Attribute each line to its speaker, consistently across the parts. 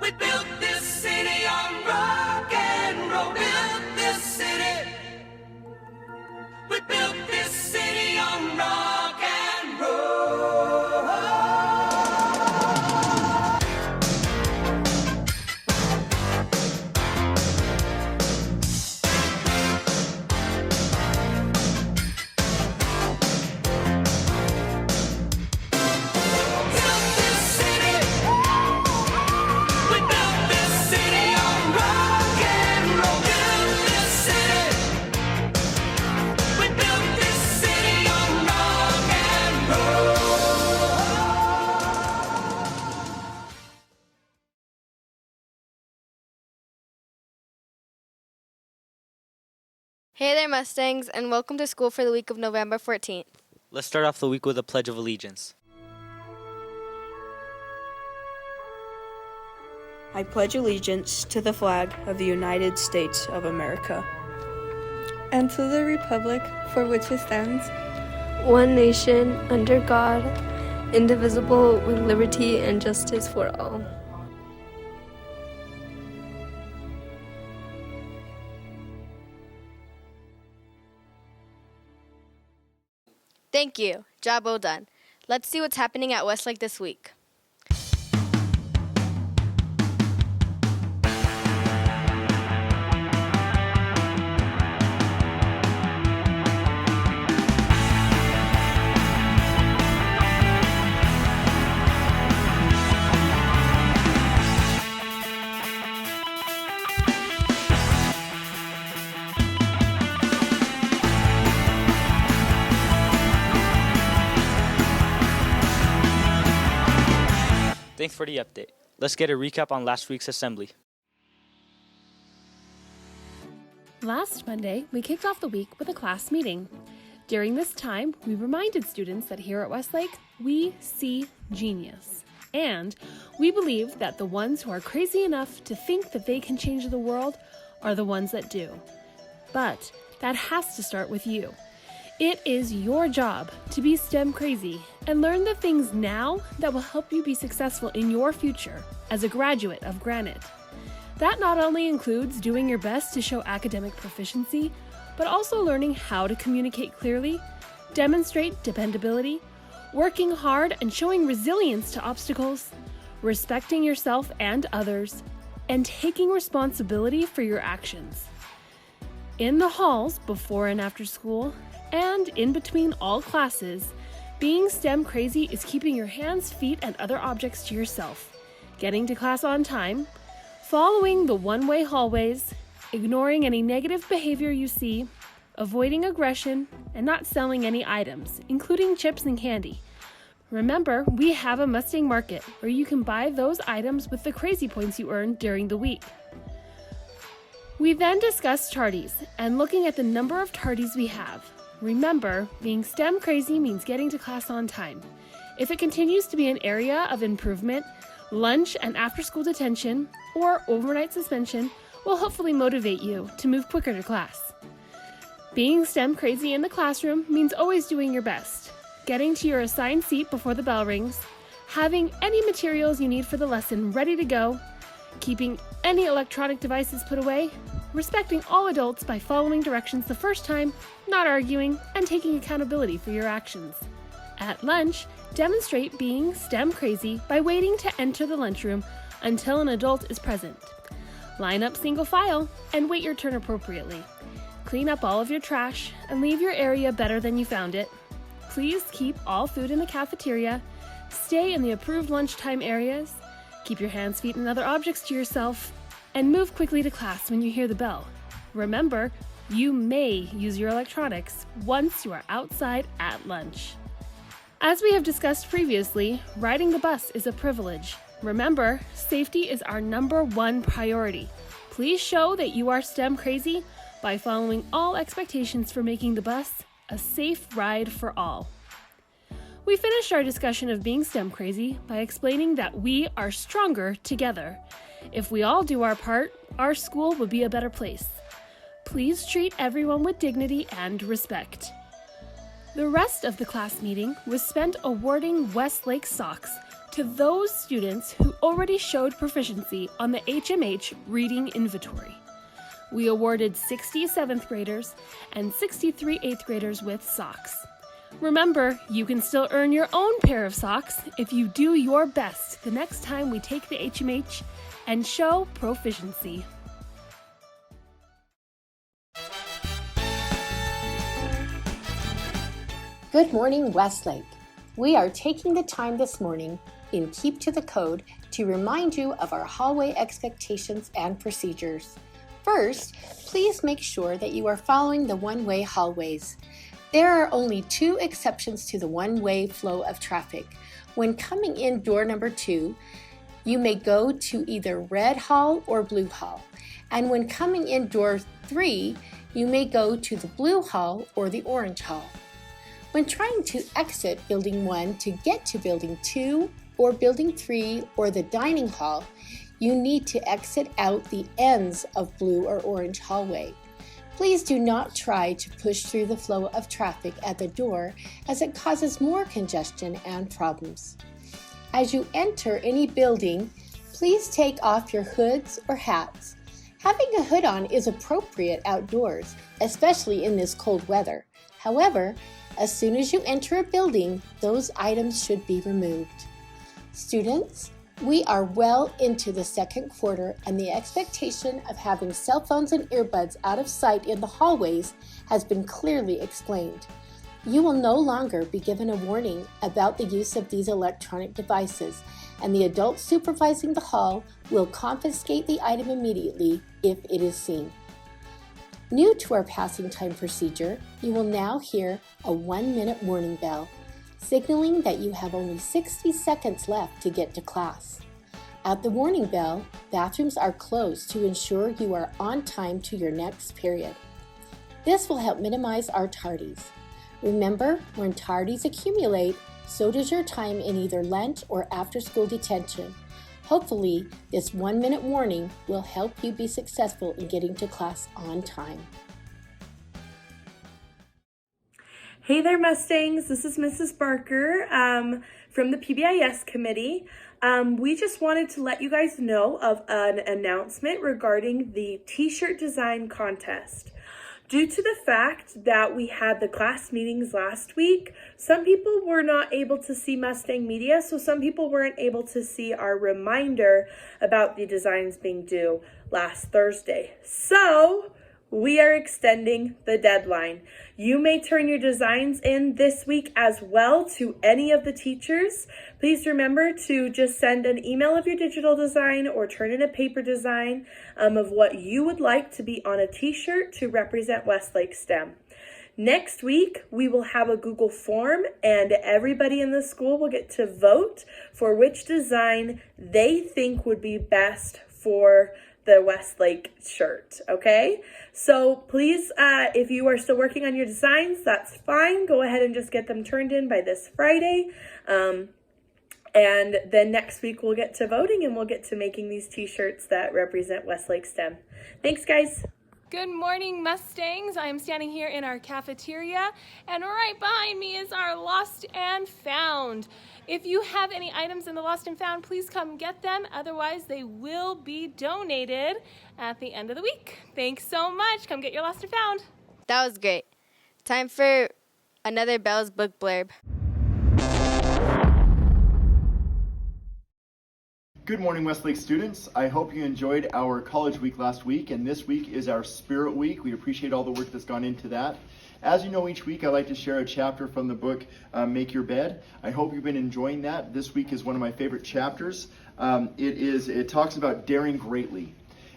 Speaker 1: We built this city on rock and roll. Built this city. We built this city on rock and roll.
Speaker 2: Hey there, Mustangs, and welcome to school for the week of November 14th.
Speaker 3: Let's start off the week with a Pledge of Allegiance.
Speaker 4: I pledge allegiance to the flag of the United States of America
Speaker 5: and to the republic for which it stands,
Speaker 6: one nation, under God, indivisible, with liberty and justice for all.
Speaker 2: Thank you. Job well done. Let's see what's happening at Westlake this week.
Speaker 3: Thanks for the update. Let's get a recap on last week's assembly.
Speaker 7: Last Monday, we kicked off the week with a class meeting. During this time, we reminded students that here at Westlake, we see genius. And we believe that the ones who are crazy enough to think that they can change the world are the ones that do. But that has to start with you. It is your job to be STEM crazy and learn the things now that will help you be successful in your future as a graduate of Granite. That not only includes doing your best to show academic proficiency, but also learning how to communicate clearly, demonstrate dependability, working hard and showing resilience to obstacles, respecting yourself and others, and taking responsibility for your actions. In the halls before and after school, and in between all classes, being STEM crazy is keeping your hands, feet, and other objects to yourself, getting to class on time, following the one-way hallways, ignoring any negative behavior you see, avoiding aggression, and not selling any items, including chips and candy. Remember, we have a Mustang Market where you can buy those items with the crazy points you earn during the week. We then discussed tardies and looking at the number of tardies we have. Remember, being STEM crazy means getting to class on time. If it continues to be an area of improvement, lunch and after-school detention or overnight suspension will hopefully motivate you to move quicker to class. Being STEM crazy in the classroom means always doing your best, getting to your assigned seat before the bell rings, having any materials you need for the lesson ready to go, keeping any electronic devices put away, respecting all adults by following directions the first time, not arguing, and taking accountability for your actions. At lunch, demonstrate being STEM crazy by waiting to enter the lunchroom until an adult is present. Line up single file and wait your turn appropriately. Clean up all of your trash and leave your area better than you found it. Please keep all food in the cafeteria, stay in the approved lunchtime areas, keep your hands, feet, and other objects to yourself, and move quickly to class when you hear the bell. Remember, you may use your electronics once you are outside at lunch. As we have discussed previously, riding the bus is a privilege. Remember, safety is our #1 priority. Please show that you are STEM crazy by following all expectations for making the bus a safe ride for all. We finished our discussion of being STEM crazy by explaining that we are stronger together. If we all do our part, our school will be a better place. Please treat everyone with dignity and respect. The rest of the class meeting was spent awarding Westlake socks to those students who already showed proficiency on the HMH reading inventory. We awarded 60 7th graders and 63 8th graders with socks. Remember, you can still earn your own pair of socks if you do your best the next time we take the HMH and show proficiency.
Speaker 8: Good morning, Westlake. We are taking the time this morning in Keep to the Code to remind you of our hallway expectations and procedures. First, please make sure that you are following the one-way hallways. There are only 2 exceptions to the one-way flow of traffic. When coming in door number 2, you may go to either red hall or blue hall. And when coming in door 3, you may go to the blue hall or the orange hall. When trying to exit building 1 to get to building 2 or building 3 or the dining hall, you need to exit out the ends of blue or orange hallway. Please do not try to push through the flow of traffic at the door as it causes more congestion and problems. As you enter any building, please take off your hoods or hats. Having a hood on is appropriate outdoors, especially in this cold weather. However, as soon as you enter a building, those items should be removed. Students, we are well into the second quarter, and the expectation of having cell phones and earbuds out of sight in the hallways has been clearly explained. You will no longer be given a warning about the use of these electronic devices, and the adult supervising the hall will confiscate the item immediately if it is seen. New to our passing time procedure, you will now hear a 1-minute warning bell, signaling that you have only 60 seconds left to get to class. At the warning bell, bathrooms are closed to ensure you are on time to your next period. This will help minimize our tardies. Remember, when tardies accumulate, so does your time in either lunch or after-school detention. Hopefully, this 1-minute warning will help you be successful in getting to class on time.
Speaker 5: Hey there, Mustangs. This is Mrs. Barker from the PBIS committee. We just wanted to let you guys know of an announcement regarding the t-shirt design contest. Due to the fact that we had the class meetings last week, some people were not able to see Mustang Media, so some people weren't able to see our reminder about the designs being due last Thursday. So we are extending the deadline. You may turn your designs in this week as well to any of the teachers. Please remember to just send an email of your digital design or turn in a paper design of what you would like to be on a t-shirt to represent Westlake STEM. Next week, we will have a Google form, and everybody in the school will get to vote for which design they think would be best for the Westlake shirt, okay? So please, if you are still working on your designs, that's fine. Go ahead and just get them turned in by this Friday. And then next week we'll get to voting and we'll get to making these t-shirts that represent Westlake STEM. Thanks, guys.
Speaker 7: Good morning, Mustangs. I am standing here in our cafeteria, and right behind me is our Lost and Found. If you have any items in the Lost and Found, please come get them. Otherwise, they will be donated at the end of the week. Thanks so much. Come get your Lost and Found.
Speaker 2: That was great. Time for another Bell's book blurb.
Speaker 9: Good morning, Westlake students. I hope you enjoyed our college week last week, and this week is our Spirit Week. We appreciate all the work that's gone into that. As you know, each week I like to share a chapter from the book Make Your Bed. I hope you've been enjoying that. This week is one of my favorite chapters. It talks about daring greatly.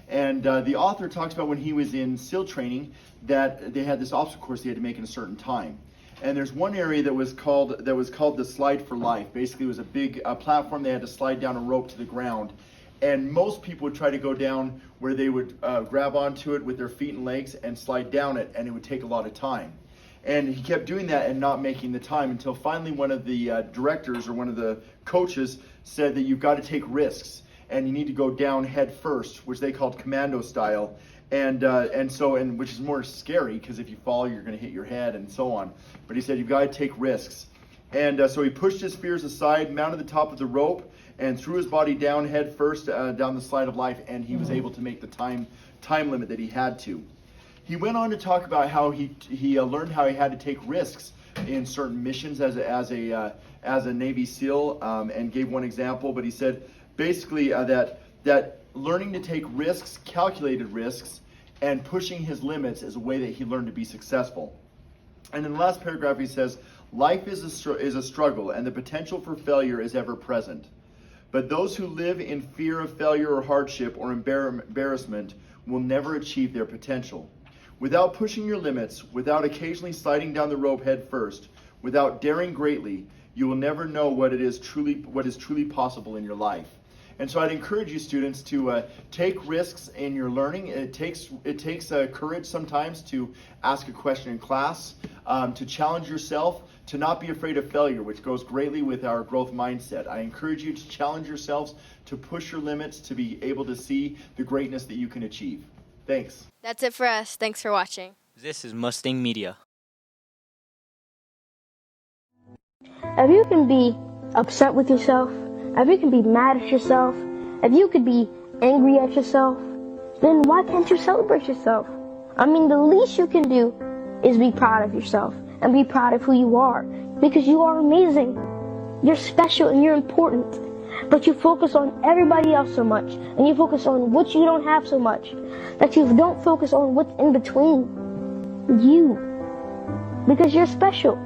Speaker 9: And the author talks about when he was in SEAL training that they had this obstacle course they had to make in a certain time. And there's one area that was called the Slide for Life. Basically, it was a big platform. They had to slide down a rope to the ground. And most people would try to go down where they would grab onto it with their feet and legs and slide down it, and it would take a lot of time. And he kept doing that and not making the time until finally one of the directors or one of the coaches said that you've got to take risks and you need to go down head first, which they called commando style. And which is more scary because if you fall, you're going to hit your head and so on. But he said, you've got to take risks. And so he pushed his fears aside, mounted the top of the rope, and threw his body down head first down the slide of life, and he was able to make the time limit that he had to. He went on to talk about how he learned how he had to take risks in certain missions as a Navy SEAL, and gave one example. But he said basically that learning to take risks, calculated risks, and pushing his limits is a way that he learned to be successful. And in the last paragraph, he says, life is a struggle, and the potential for failure is ever present. But those who live in fear of failure or hardship or embarrassment will never achieve their potential. Without pushing your limits, without occasionally sliding down the rope head first, without daring greatly, you will never know what is truly possible in your life. And so I'd encourage you, students, to take risks in your learning. It takes courage sometimes to ask a question in class, to challenge yourself, to not be afraid of failure, which goes greatly with our growth mindset. I encourage you to challenge yourselves, to push your limits, to be able to see the greatness that you can achieve. Thanks.
Speaker 2: That's it for us. Thanks for watching.
Speaker 3: This is Mustang Media.
Speaker 10: If you can be upset with yourself, if you can be mad at yourself, if you could be angry at yourself, then why can't you celebrate yourself? I mean, the least you can do is be proud of yourself and be proud of who you are, because you are amazing. You're special and you're important. But you focus on everybody else so much, and you focus on what you don't have so much, that you don't focus on what's in between you, because you're special.